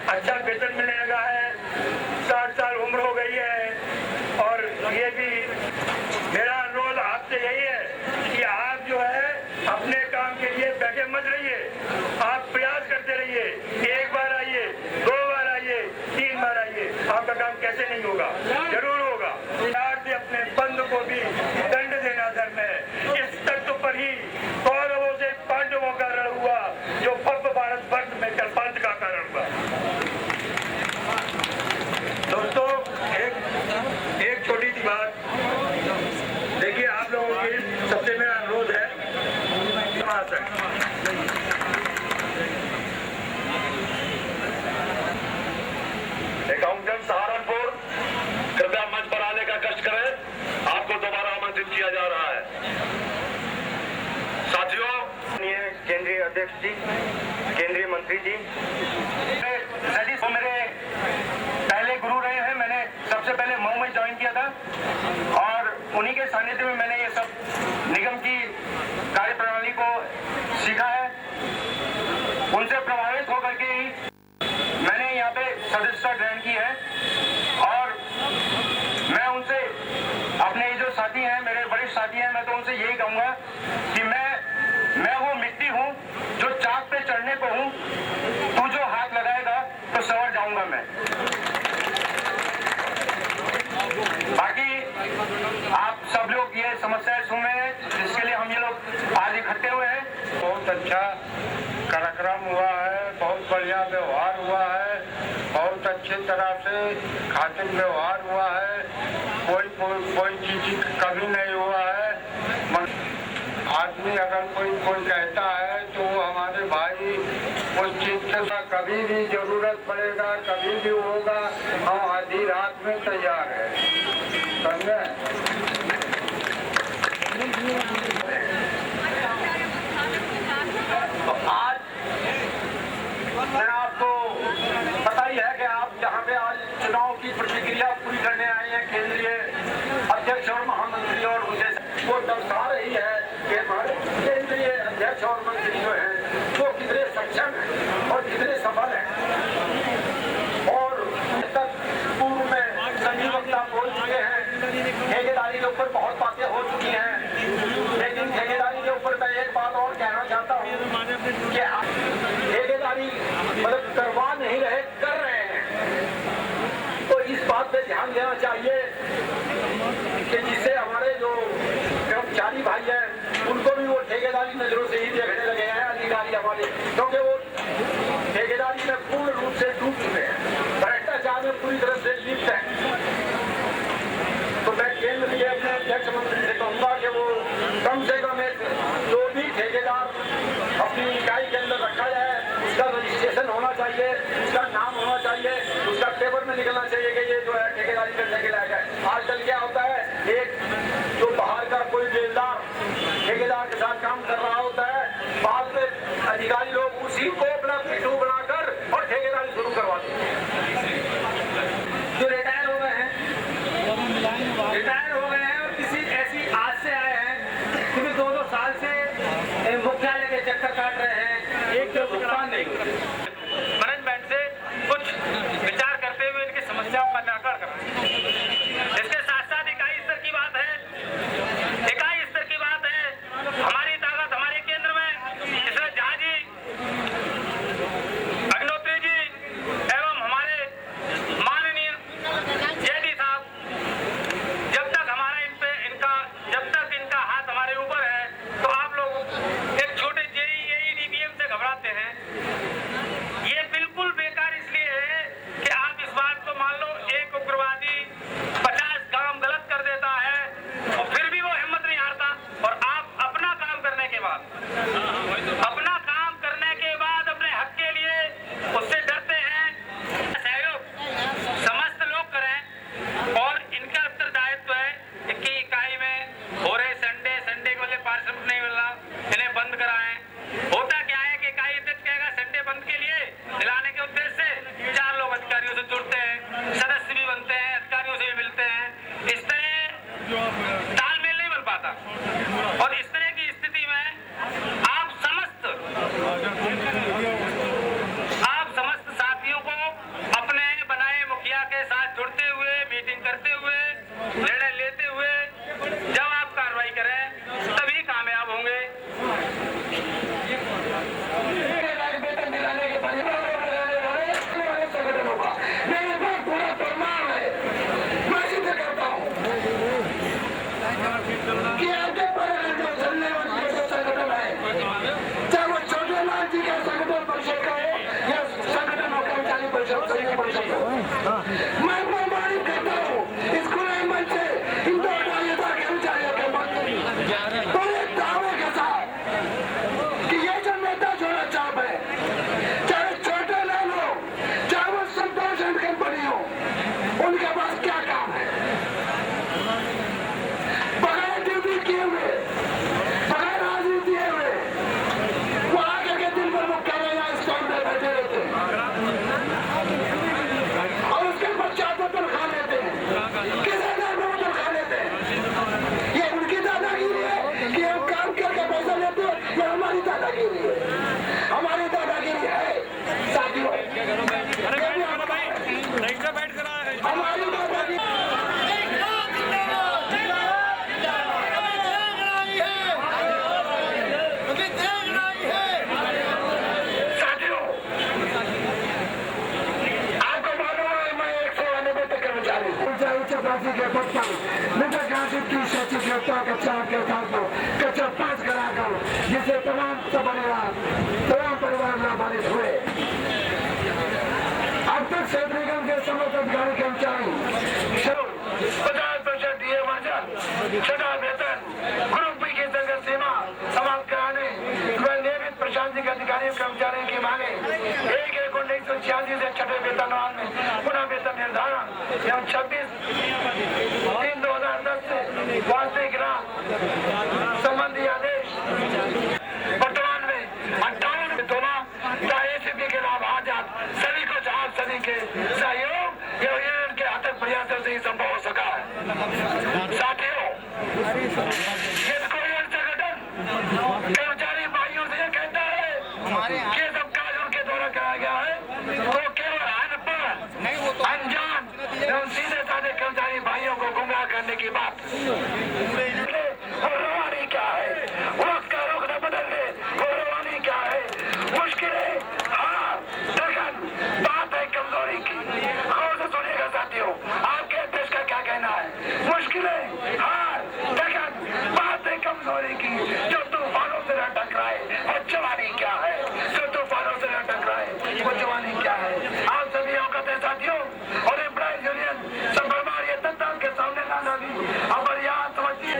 अच्छा वेतन मिलने लगा है, 60 साल उम्र हो गई है, और ये भी समझ रहिए, आप प्रयास करते रहिए, एक बार आइए, 2 बार आइए, 3 बार आइए, आपका काम कैसे नहीं होगा, जरूर होगा। अपने बंधु को भी दंड देना धर्म है। इस तत्व पर ही कौरवों से पांडवों का रण हुआ, जो भव्य भारत वर्ष में कल्पांत का कारण हुआ। दोस्तों, एक छोटी सी बात देखिए, आप लोगों की सबसे मेरा अनुरोध है, अकाउंटेंट सहारनपुर, कृपया मंच पर आने का कष्ट करें, आपको दोबारा आमंत्रित किया जा रहा है। साथियों, केंद्रीय अध्यक्ष जी, केंद्रीय मंत्री जी, वो मेरे पहले गुरु रहे हैं। मैंने सबसे पहले मऊ में ज्वाइन किया था और उन्हीं के सानिध्य में मैंने ये सब निगम की कार्यप्रणाली को सीखा है। उनसे प्रभावित होकर के ही मैंने यहाँ पे सदस्यता ग्रहण की है और मैं उनसे, अपने जो साथी हैं, मेरे वरिष्ठ साथी हैं, मैं तो उनसे यही कहूँगा कि मैं वो मिट्टी हूँ जो चाक पे चढ़ने को हूँ, तू जो हाथ लगाएगा तो संवर जाऊंगा मैं। बाकी आप सब लोग ये समस्याएं सुन रहे हैं, जिसके लिए हम ये लोग आज इकट्ठे हुए हैं। बहुत अच्छा कार्यक्रम हुआ है, बहुत बढ़िया व्यवहार हुआ है, बहुत अच्छी तरह से खातिर व्यवहार हुआ है, कोई चीज कभी नहीं हुआ है। आदमी अगर कोई कहता है तो वो हमारे भाई उस चीज से कभी भी जरूरत पड़ेगा, कभी भी होगा, हम आधी रात में तैयार है। समझे? तो आज मैं आपको पता ही है कि आप जहाँ पे आज चुनाव की प्रतिक्रिया पूरी करने आए हैं, केंद्रीय अध्यक्ष और महामंत्री, और उनसे वो दर्शा रही है कि हमारे केंद्रीय अध्यक्ष और मंत्री जो हैं वो कितने सक्षम हैं और कितने सफल हैं। और तक पूर्व में सभी वक्ता बोल चुके हैं, ठेकेदारी के ऊपर बहुत बातें हो चुकी हैं, लेकिन ठेकेदारी के ऊपर मैं एक बात और कहना चाहता हूँ कि ठेकेदारी मतलब करवा नहीं रहे, कर रहे हैं। तो इस बात पे ध्यान देना चाहिए कि जिससे हमारे जो कर्मचारी भाई हैं उनको भी वो ठेकेदारी नजरों से ही देखने लगे हैं, अधिकारी हमारे, क्योंकि वो ठेकेदारी में पूर्ण रूप से डूब चुके हैं, भ्रष्टाचार में पूरी तरह से लिप्त हैं। तो मैं केंद्र के अपने अध्यक्ष मंत्री से कहूँगा कि वो कम से कम एक जो भी ठेकेदार अपनी इकाई के अंदर रखा जाए उसका रजिस्ट्रेशन होना चाहिए, उसका नाम होना चाहिए, उसका पेपर में निकलना चाहिए कि ये जो है ठेकेदारी करने के लायक है। आजकल क्या होता है, एक जो बाहर का कोई बेलदार ठेकेदार के साथ काम कर रहा होता है, बाद में अधिकारी लोग उसी को अपना पिट्ठू बनाकर और ठेकेदारी शुरू करवाते हैं। जो रिटायर हो गए हैं और किसी ऐसी आज से आए हैं क्योंकि 2-2 साल से मुख्यालय के चक्कर काट रहे हैं, एक तो भुगतान नहीं होता। मैनेजमेंट से कुछ विचार करते हुए इनकी समस्याओं का निराकरण करना। इसके साथ साथ 55 नगर गाजिब की शैक्षिक योग्यता कक्षा 8 के छात्रों कक्षा 5 कराकर जिसे तमाम परिवार लाभान्वित हुए। अब तक क्षेत्र निगम के समस्त अधिकारी कर्मचारी 50% डीए मार्जिन, छठा वेतन, ग्रुप बी की संगत सीमा समाप्त कराने व नियमित प्रशासनिक अधिकारियों कर्मचारियों की मांगे 1/1/1986 से छठे वेतनमान में पुनः वेतन निर्धारण एवं 26/3/2010 से वास्तविक राह संबंधी आदेश वर्तमान में 58 दोनों ACP के लाभ आजाद सभी को आप सभी के सहयोग एवं इनके अथक प्रयासों से ही संभव हो सका है। साथियों, कोई संगठन कर्मचारी भाइयों से ये कहता है कि सब कार्य उनके द्वारा कराया गया है तो केवल अनपढ़, अनजान एवं सीधे साधे कर्मचारी भाइयों को गुमराह करने की बात। रवानी क्या है, उसका रुख न बदलने वो रवानी क्या है, मुश्किलें, हार, दर्द, बात है कमजोरी की। गौर से सुनिएगा साथियों, आपके देश का क्या कहना है। मुश्किलें, हार, दर्द, बात है कमजोरी की। जो तूफानों से न टकराए वो जवानी क्या है, जो तूफानों से न टकराए वो जवानी क्या है। आप सभी अवगत हैं साथियों, और एम्प्लॉइज यूनियन सब ये तंत्र के सामने ना डाली। अब यहाँ समझिए,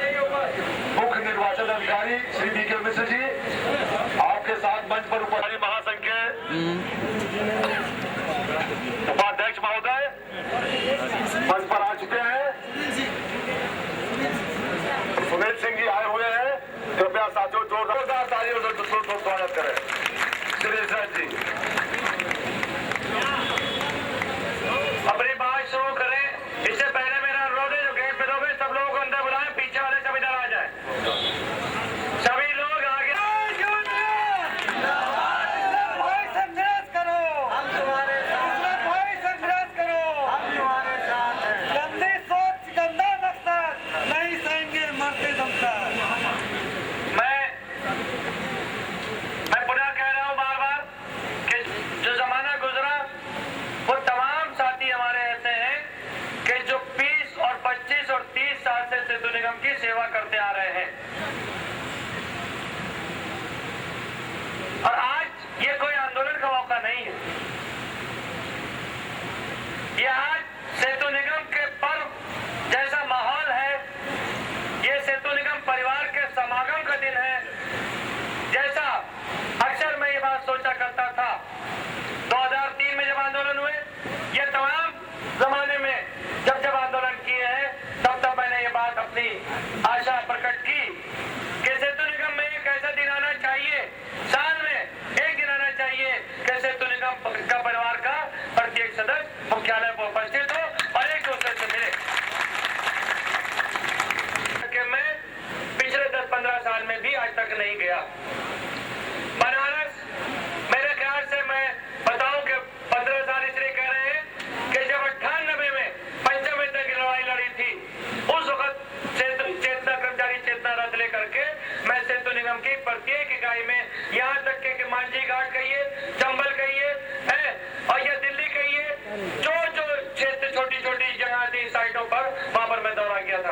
मुख्य निर्वाचन अधिकारी श्री BK मिश्र जी आपके साथ मंच पर उपस्थित महासंघ के उपाध्यक्ष महोदय मंच पर आ चुके हैं। सुनील सिंह जी आए हुए हैं, कृपया साथियों जोरदार तालियों से स्वागत करें। श्री सर जी अपनी बात शुरू करें। इससे पहले मेरा अनुरोध है, जो गेट पे लोग सब लोगों को अंदर बुलाएं, पीछे वाले सब इधर आ जाएं। सभी लोग आगे। संघर्ष करो, हम तुम्हारे साथ हैं। कोई संघर्ष करो, हम तुम्हारे साथ हैं। गंदी सोच, गंदा मकसद नहीं सहेंगे मरते दम तक। मैं पुनः कह रहा हूं बार बार कि जो जमाना गुजरा वो तमाम साथी हमारे ऐसे हैं कि जो 20 और 25 और 30 साल से सेतु निगम की सेवा करते आ रहे हैं। और आज ये कोई आंदोलन का मौका नहीं है। ये आज सेतु निगम के पर्व जैसा माहौल है। ये सेतु निगम परिवार के समागम का दिन है। जैसा अक्सर मैं ये बात सोचा करता था 2003 में जब आंदोलन हुए, ये तमाम जमाने में जब आंदोलन किए हैं, तब मैंने ये बात अपनी आशा प्रकट की कि सेतु निगम में एक ऐसा दिन आना चाहिए, साल में एक दिन आना चाहिए कि सेतु निगम का परिवार का प्रत्येक सदस्य मुख्यालय पर उपस्थित हो और एक दूसरे से मिले। मैं पिछले 10-15 साल में भी आज तक नहीं गया। बनारस मेरे ख्याल से मैं बताऊं कि 15 साल इसलिए कह रहे हैं कि जब 98 में पंचमित्र की लड़ाई लड़ी थी, उस वक्त चेतना कर्मचारी चेतना रथ लेकर के मैं सेतु निगम की प्रत्येक इकाई में, यहाँ तक के मांझी घाट कहिए, चंबल कहिए और ये दिल्ली कहिए, जो क्षेत्र छोटी छोटी जगह थी साइटों पर, वहां पर मैं दौरा किया था।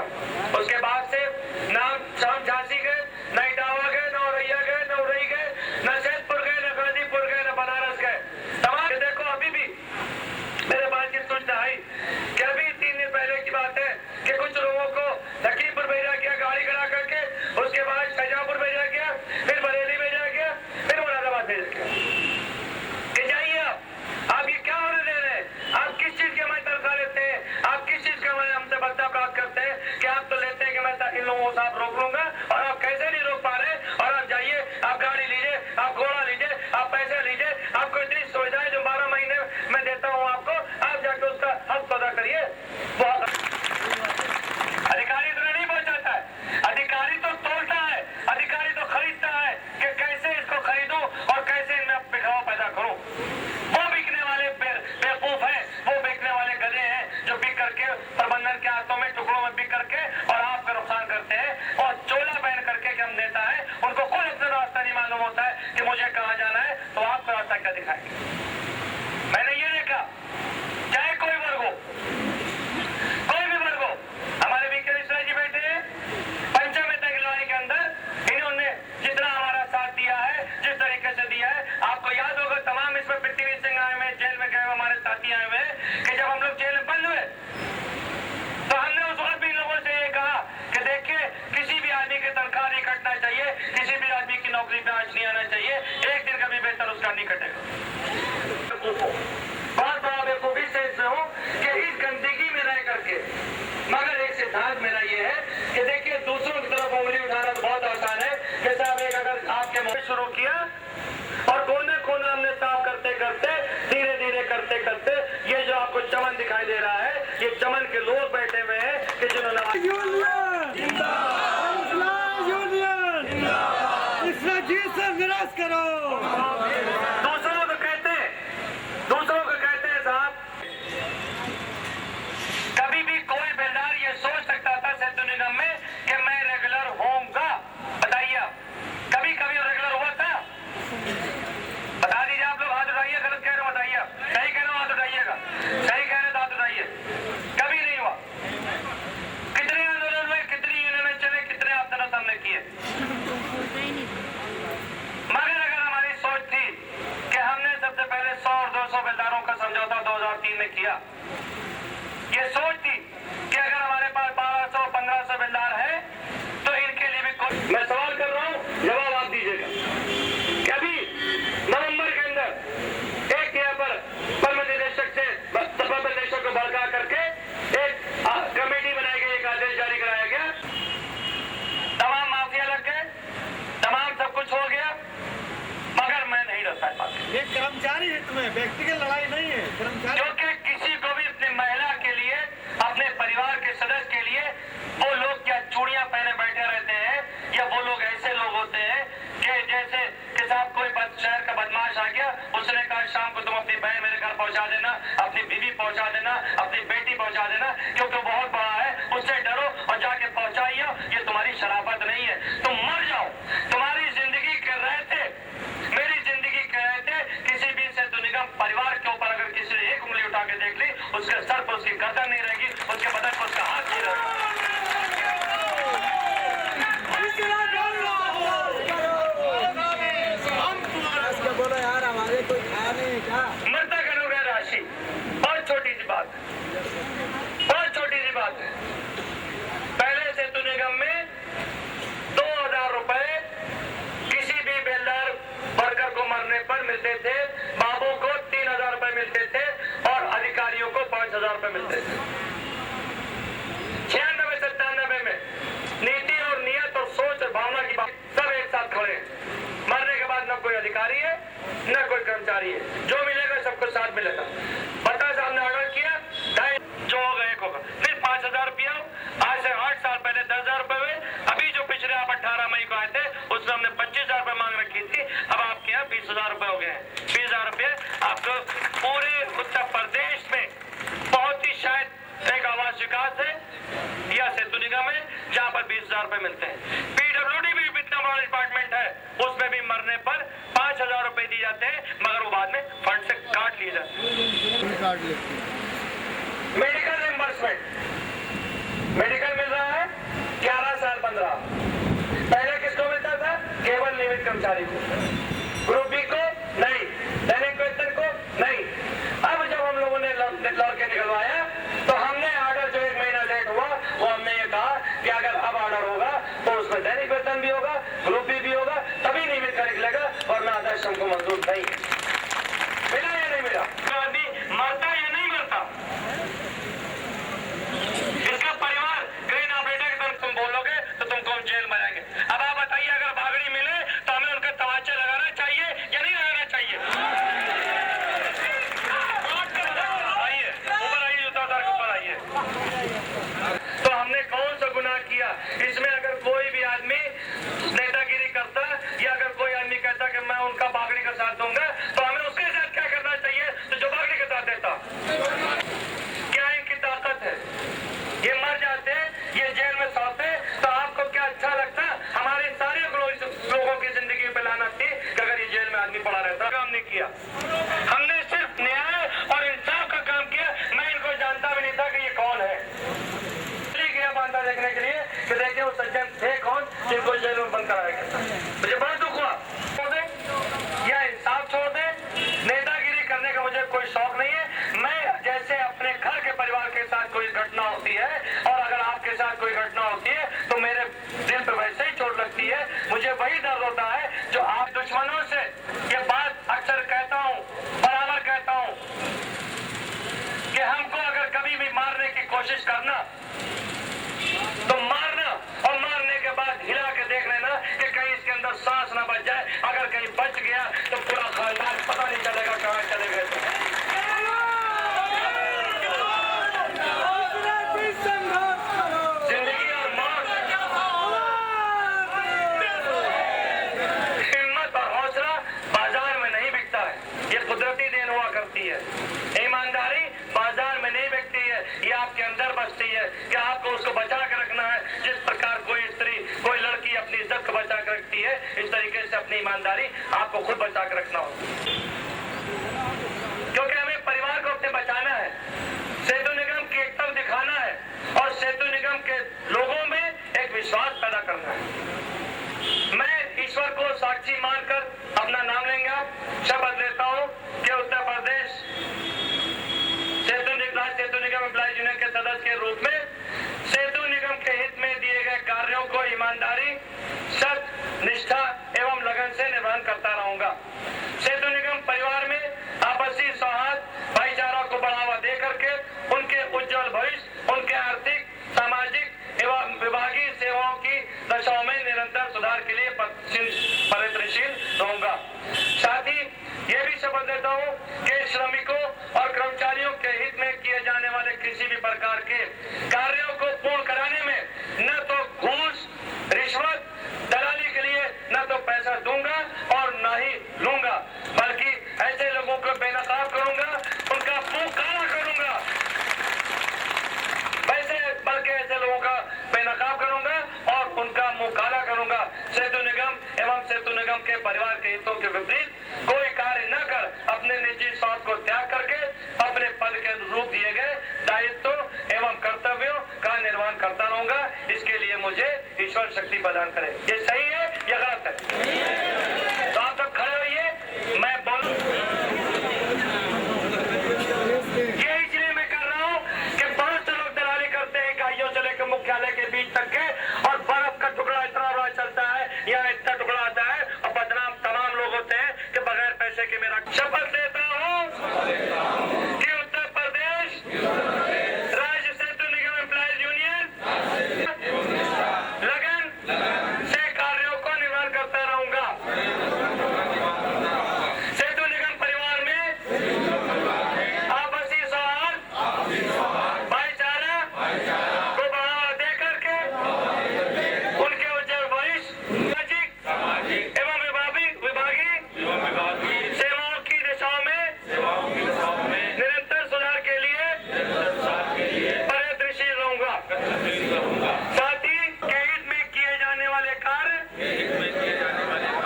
उसके बाद से नाम झांसी गए, न इटावा गए, न औरैया गए, न उरई गए, न सैदपुर गए, न गाजीपुर गए, न बनारस गए। तमाम देखो अभी भी मेरे बातचीत सूचना आई कि अभी 3 दिन पहले की बात है कि कुछ लोगों को लखीमपुर भेजा गया गाड़ी करा करके, उसके बाद शाहजहांपुर भेजा गया, फिर बरेली भेजा गया, फिर मुरादाबाद भेजा गया कि जाइए आप ये क्या होने दे रहे हैं, आप किस चीज की हमारी तनख्वाह लेते हैं, आप किस चीज का हमसे बदला प्राप्त करते हैं कि आप तो लेते हैं कि मैं इन लोगों को साथ रोक लूंगा, और आप कैसे नहीं रोक पा रहे। और आप जाइए, आप गाड़ी लीजिए, आप घोड़ा लीजिए, आप पैसे लीजिए, आपको इतनी सुविधाएं जो 12 महीने में देता हूँ आपको, आप जाके उसका हक सौदा करिए। अधिकारी इतना नहीं पहुंचाता है, अधिकारी तो तोड़ता है, अधिकारी तो खरीदता है कि कैसे इसको खरीदूं और कैसे इनमें बिखाव पैदा करूं। वो बिकने वाले बेवकूफ हैं, वो बिकने वाले गधे हैं जो बिक करके प्रबंधन के हाथों में टुकड़ों में बिक करके और आपका नुकसान करते हैं। और चोला पहन करके कि हम नेता है, उनको कोई अपना रास्ता नहीं मालूम होता है कि मुझे कहाँ जाना है, तो आपका रास्ता क्या दिखाएंगे। मैंने ये देखा, चाहे कोई वर्ग हो, कोई भी वर्ग हो, संघर्ष करो। दूसरों को कहते हैं साहब, कभी भी कोई बेलदार ये सोच सकता था सेतु निगम में कि मैं रेगुलर होऊंगा? बताइए आप, कभी कभी रेगुलर हुआ था? बता दीजिए आप लोग, हाथ उठाइए। गलत कह रहे हो बताइए, सही कह रहे हो हाथ उठाइएगा, सही कह रहे हो हाथ उठाइए। कभी नहीं हुआ। कितने आंदोलन हुए, कितनी यूनियन चले, कितने आपने सामने किए, मगर अगर हमारी सोच थी कि हमने सबसे पहले 100 और 200 बेलदारों का समझौता 2003 में किया, ये सोच थी कि अगर हमारे पास 1200 1500 बेलदार है तो इनके लिए भी कोई। मैं सवाल कर रहा हूं, जवाब आप दीजिएगा। कभी नवंबर के अंदर एक यहाँ पर प्रबंध निदेशक से प्रबंध निदेशक को भड़का करके एक कमेटी बनाई गई, एक आदेश जारी कराया गया, तमाम माफिया लग गए, तमाम सब कुछ हो गया, मगर मैं नहीं रहता पाता। ये कर्मचारी हित में, व्यक्तिगत लड़ाई नहीं है, कर्मचारी। क्योंकि किसी को भी अपनी महिला के लिए, अपने परिवार के सदस्य के लिए वो लोग क्या चूड़ियां पहने बैठे रहते हैं, या वो लोग ऐसे लोग होते हैं कि जैसे कि साहब कोई शहर का बदमाश आ गया, उसने कहा शाम को तुम अपनी बहन मेरे घर पहुंचा देना, अपनी बीवी पहुंचा देना, अपनी बेटी पहुंचा देना, क्योंकि बहुत बड़ा है, उससे डरो और जाके पहुंचाइए। ये तुम्हारी शराफत नहीं है, तुम मर जाओ। तुम्हारी जिंदगी कर रहे थे, मेरी जिंदगी कर रहे थे, किसी भी सेतु निगम परिवार के ऊपर अगर किसी ने एक उंगली उठा के देख ली, उसके सर पर उसकी गर्दन नहीं रहेगी, उसके बदन पर उसका हाथ नहीं रहेगा। बोलो यार, हमारे कोई खाया नहीं है क्या? मृतक अनुग्रह राशि बहुत छोटी सी बात है, बहुत छोटी सी बात है। पहले सेतु निगम में 2000 रुपए किसी भी बेलदार वर्कर को मरने पर मिलते थे, बाबू को 3000 रुपए मिलते थे और अधिकारियों को 5000 रुपए मिलते थे। 96-97 में नीति और नियत और सोच और भावना की बात सब एक साथ खड़े हैं। मरने के बाद न कोई अधिकारी है न कोई कर्मचारी है, जो मिलेगा सबको साथ मिलेगा। पता साहब ने ऑर्डर किया, जो होगा एक होगा, फिर 5000 रुपया। आज से 8 साल पहले 10,000 रुपए हुए। अभी जो पिछले आप 18 मई को आए थे उसमें हमने 25,000 रुपए मांग रखी थी, अब आपके यहाँ 20,000 रुपए हो गए हैं। 20,000 रुपए आपको पूरे उत्तर प्रदेश में बहुत ही शायद एक आवास विकास है या सेतु निगम है जहाँ पर 20,000 रुपए मिलते हैं। PWD भी इतना बड़ा डिपार्टमेंट है, उसमें भी मरने पर 5,000 रुपए दिए जाते हैं, मगर वो बाद में फंड से काट लिए जाते हैं। मेडिकल रिम्बर्समेंट, मेडिकल मिल रहा है 11 साल 15। पहले किसको मिलता था? केवल नियमित कर्मचारी को, ग्रुप बी को नहीं, दैनिक वेतन को नहीं। अब जब हम लोगों ने लड़के निकलवाया तो हमने ऑर्डर जो 1 महीना लेट हुआ, वो हमने ये कहा कि अगर अब ऑर्डर होगा तो उसमें दैनिक वेतन भी होगा, ग्रुप बी भी होगा, तभी नियमित कर निकलेगा, वरना आदेश हमको मंजूर नहीं है। मिला या नहीं मिला? आदमी मरता या नहीं मरता? इसका परिवार ग्रेन ऑपरेटर के तुम बोलोगे तो तुमको जेल में जाएंगे। अब आप बताइए, अगर बागड़ी मिले तो हमें उनका तमाचा लगाना चाहिए या नहीं लगाना चाहिए? आइए ऊपर आइए, जूता उतार के ऊपर आइए। तो हमने कौन सा गुनाह किया? इसमें अगर कोई भी आदमी नेतागिरी करता या अगर कोई आदमी कहता कि मैं उनका बागड़ी का साथ दूंगा, तो हमें उसके साथ क्या करना चाहिए तो जो बागड़ी का साथ देता? क्या इनकी ताकत है? ये मर जाते, ये जेल में सोते, तो आपको क्या अच्छा लगता? हमारे सारे लोगों की जिंदगी पे लानत थी कि अगर ये जेल में आदमी पड़ा रहता। काम नहीं किया, हमने सिर्फ न्याय और इंसाफ का काम किया। मैं इनको जानता भी नहीं था कि ये कौन है, गया बांधा देखने के लिए कि देखिए वो सज्जन थे कौन जिनको जेल में बंद कराया गया। मुझे बड़ा दुख हुआ। छोड़ दे या इंसाफ छोड़ दे, नेतागिरी करने का मुझे कोई शौक नहीं है। मैं जैसे अपने घर के परिवार के साथ कोई घटना होती है और अगर आपके साथ कोई घटना होती है तो मेरे दिल पे वैसे ही चोट लगती है। मुझे वही दर्द होता है जो आप दुश्मनों से ये बात अक्सर कहता हूँ, बराबर कहता हूँ कि हमको अगर कभी भी मारने की कोशिश करना तो मारना, और मारने के बाद हिला के देख लेना कि कहीं इसके अंदर सांस ना बच जाए। अगर कहीं बच गया तो पूरा खानदान पता नहीं चलेगा कहाँ चले गए। जिंदगी और मौत, हिम्मत और हौसला इस तरीके से अपनी ईमानदारी आपको खुद बचा कर रखना होगा, क्योंकि हमें परिवार को अपने बचाना है, सेतु निगम की एकता दिखाना है और सेतु निगम के लोगों में एक विश्वास पैदा करना है। मैं ईश्वर को साक्षी मानकर अपना नाम लेंगे, आप शपथ लेता हूं कि उत्तर प्रदेश सेतु निगम एम्प्लॉइज यूनियन के सदस्य के रूप में सेतु निगम के हित में दिए गए कार्यों को ईमानदारी, सत्य, निष्ठा एवं लगन से निर्वहन करता रहूंगा। सेतु निगम परिवार में आपसी सौहार्द, भाईचारा को बढ़ावा दे करके उनके उज्जवल भविष्य, उनके आर्थिक, सामाजिक एवं विभागीय सेवाओं की दशाओं में निरंतर सुधार के लिए प्रयत्नशील रहूंगा। साथ ही ये भी शपथ लेता हूँ कि श्रमिकों और कर्मचारियों के हित में किए जाने वाले किसी भी प्रकार के कार्यों को पूर्ण कराने में न तो घूस, रिश्वत, दलाली के लिए न तो पैसा दूंगा और न ही लूंगा, बल्कि ऐसे लोगों को बेनकाब करूंगा, उनका मुंह काला करूंगा, बल्कि ऐसे लोगों का बेनकाब करूंगा और उनका मुंह काला करूंगा। सेतु निगम एवं सेतु निगम के परिवार के हितों के विपरीत कोई कार्य न कर अपने निजी स्वार्थ को त्याग करके अपने पद के अनुरूप दिए गए दायित्व एवं कर्तव्यों का निर्वहन करता रहूंगा। इसके लिए मुझे ईश्वर शक्ति प्रदान करे। ये सही है या गलत है? तो आप सब खड़े होइए, मैं बोलूं। ये इसलिए मैं कर रहा हूं कि बहुत से लोग दलाली करते हैं इकाइयों से लेकर मुख्यालय के बीच तक के, और बर्फ का टुकड़ा इतना बड़ा चलता है या इतना टुकड़ा आता है और बदनाम तमाम लोग होते हैं कि बगैर पैसे के। मेरा शपथ लेता हूं कि उत्तर प्रदेश राज्य सेतु निगम एम्प्लॉइज यूनियन लगन से कार्यों को निर्वहन करता रहूंगा। सेतु निगम परिवार में आपसी सौहार्द, भाईचारा को बढ़ावा दे करके उनके उज्जवल भविष्य, सामाजिक एवं विभागीय सेवाओं की दिशाओं में निरंतर सुधार के लिए प्रयत्नशील रहूंगा। साथ ही के हित में किए जाने वाले कार्य,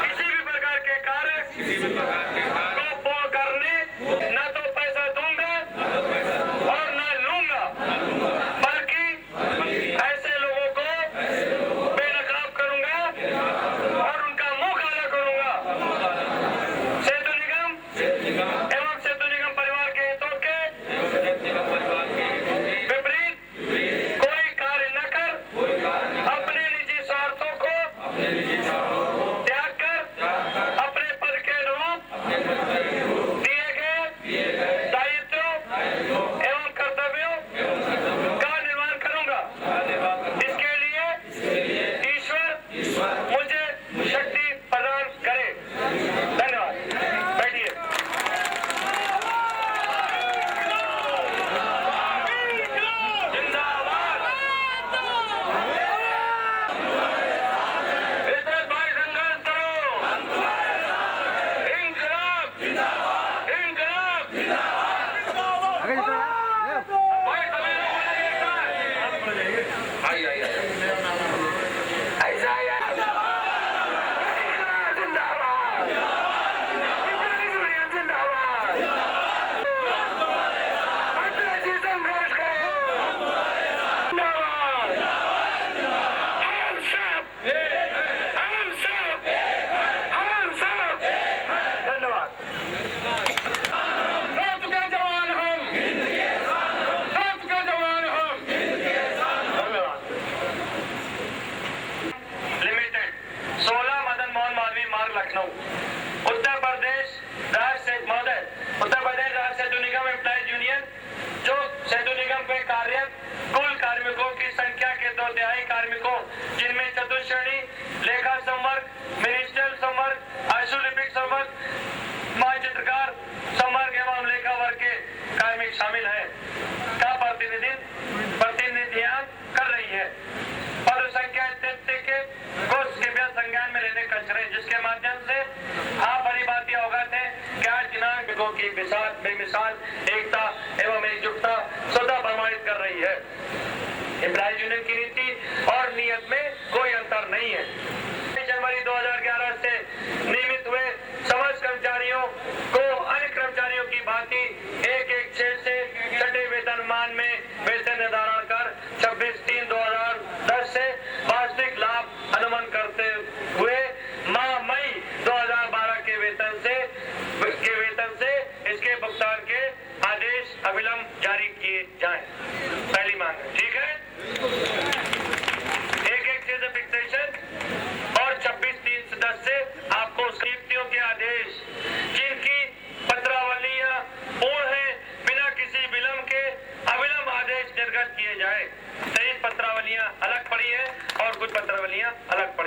किसी भी प्रकार के कार्य को पूर्ण करने न तो पैसा दूंगा और न लूंगा, बल्कि ऐसे लोगों को बेनकाब करूंगा और उनका मुंह काला करूंगा। सेतु निगम एवं सेतु निगम परिवार के हितों के विपरीत कोई कार्य न कर अपने निजी स्वार्थों को त्याग कर अपने पद के अनुरूप दिए गए दायित्व एवं कर्तव्यों का निर्वहन करूंगा। इसके लिए ईश्वर मुझे शक्ति प्रदान करे। धन्यवाद। बैठिए। जिंदाबाद। इज्जत भाई संघर्ष करो। इंकलाब। इंकलाब। भाई सभी लोग बोलेंगे सर। आइए। ऐसा है। जिंदाबाद। जिंदाबाद। अंग्रेजी संघर्ष करो। जिंदाबाद। हम सब। धन्यवाद। रात के जवान हम। रात के जवान हम। धन्यवाद। लिमिटेड 16 मदन मोहन मालवीय मार्ग, लखनऊ। उत्तर प्रदेश राज्य सेतु निगम एम्प्लॉइज यूनियन, जो सेतु निगम पे कार्यरत कुल कार्मिकों की संख्या के 2/3 कार्मिकों, जिनमें चतुश्रेणी, लेखा संवर्ग, मिनिस्ट्रियल संवर्ग, आइसोलिपिक संवर्ग, मानचित्रकार संवर्ग एवं लेखा वर्ग के कार्मिक शामिल हैं, का प्रतिनिधियां कर रही है। पद संख्या को कृपया संज्ञान में लेने का चले, जिसके माध्यम से आप बड़ी बात यह अवगत है कि आज दिनांकों की बेमिसाल एकता एवं एकजुटता स्वतः प्रमाणित कर रही है। एम्प्लॉइज यूनियन की नीति और नियत में कोई अंतर नहीं है। जनवरी 2011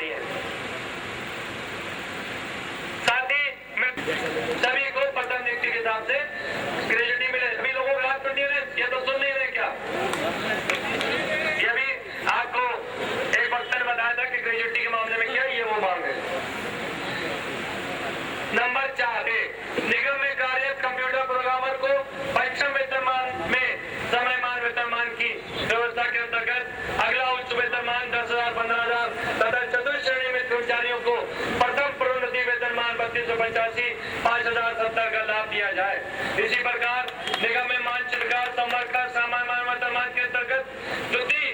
रही है। साथ ही सभी को प्रथम नियुक्ति के हिसाब से ग्रेजुएटी मिले। सभी लोगों को हाथ कर दिए, ये तो सुन नहीं रहे क्या? ये भी आपको एक वक्त ने बताया था कि ग्रेजुएटी के मामले में क्या ये वो मांग है। नंबर 4, निगम में कार्यरत कंप्यूटर प्रोग्रामर को पंचम वेतनमान में समयमान वेतनमान की व्यवस्था के अंतर्गत अगला उच्च वेतनमान 10,000, 15,000 तथा चतुर्थ श्रेणी में कर्मचारियों को प्रथम प्रोन्नति वेतनमान 3285, 5,070 का लाभ दिया जाए। इसी प्रकार निगम में मानचित्रकार, संवर्धकर, सामान्य वेतनमान के अंतर्गत द्वितीय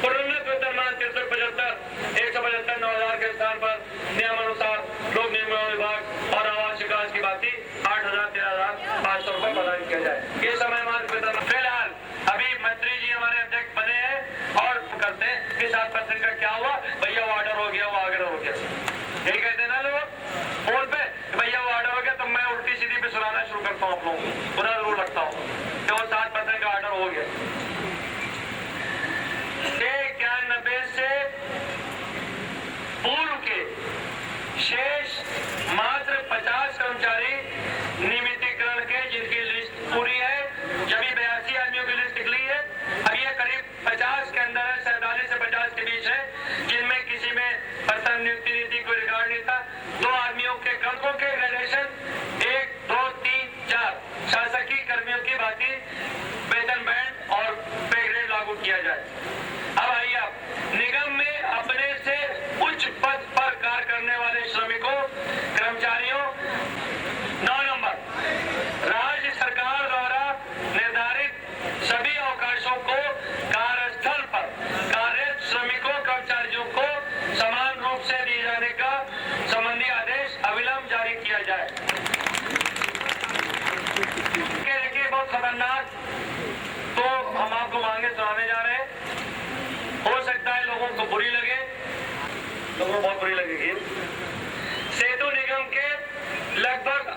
प्रोन्नत वेतनमान 6375, 175 9,000 के स्थान पर नियमानुसार लोक निर्माण विभाग और आवास विकास की बात 8,000, 13,500 रुपए प्रदान किया जाए। ये समयमान वेतन फिलहाल अभी मंत्री जी हमारे अध्यक्ष बने हैं और करते हैं कि 7% का क्या हुआ, भैया वो ऑर्डर हो गया, वो आगे हो गया, यही कहते ना लोग फोन पे, भैया वो ऑर्डर हो गया। तो मैं उल्टी सीधी पे सुनाना शुरू करता हूँ आप लोगों को, बुरा जरूर लगता हूँ कि वो 7% का ऑर्डर हो गया। 91 से पूर्व के शेष मात्र 50 कर्मचारी नियमितीकरण के जिनकी लिस्ट पूरी है। जब 82 आदमियों की लिस्ट निकली है, अब ये करीब 50 के अंदर है, 47 से 50 के बीच है, जिनमें किसी में प्रथम नियुक्ति नीति कोई रिकॉर्ड नहीं था। 2 आदमियों के क्रमों के ग्रेडेशन 1, 2, 3, 4 शासकीय कर्मियों की भांति वेतन बैंड और पे ग्रेड लागू किया जाए। अब आइए आप निगम में अपने से उच्च पद पर कार्य करने वाले श्रमिकों कर्मचारियों 9 नंबर, राज्य सरकार द्वारा निर्धारित सभी अवकाशों को कार्यस्थल पर कार्यरत श्रमिकों कर्मचारियों को समान रूप से दिए जाने का संबंधी आदेश अविलंब जारी किया जाए। देखिए बहुत खतरनाक, तो हम आपको मांगे सुनाने जा रहे हैं। हो सकता है लोगों को बुरी लगे, लोगों को बहुत बुरी लगेगी। सेतु निगम के लगभग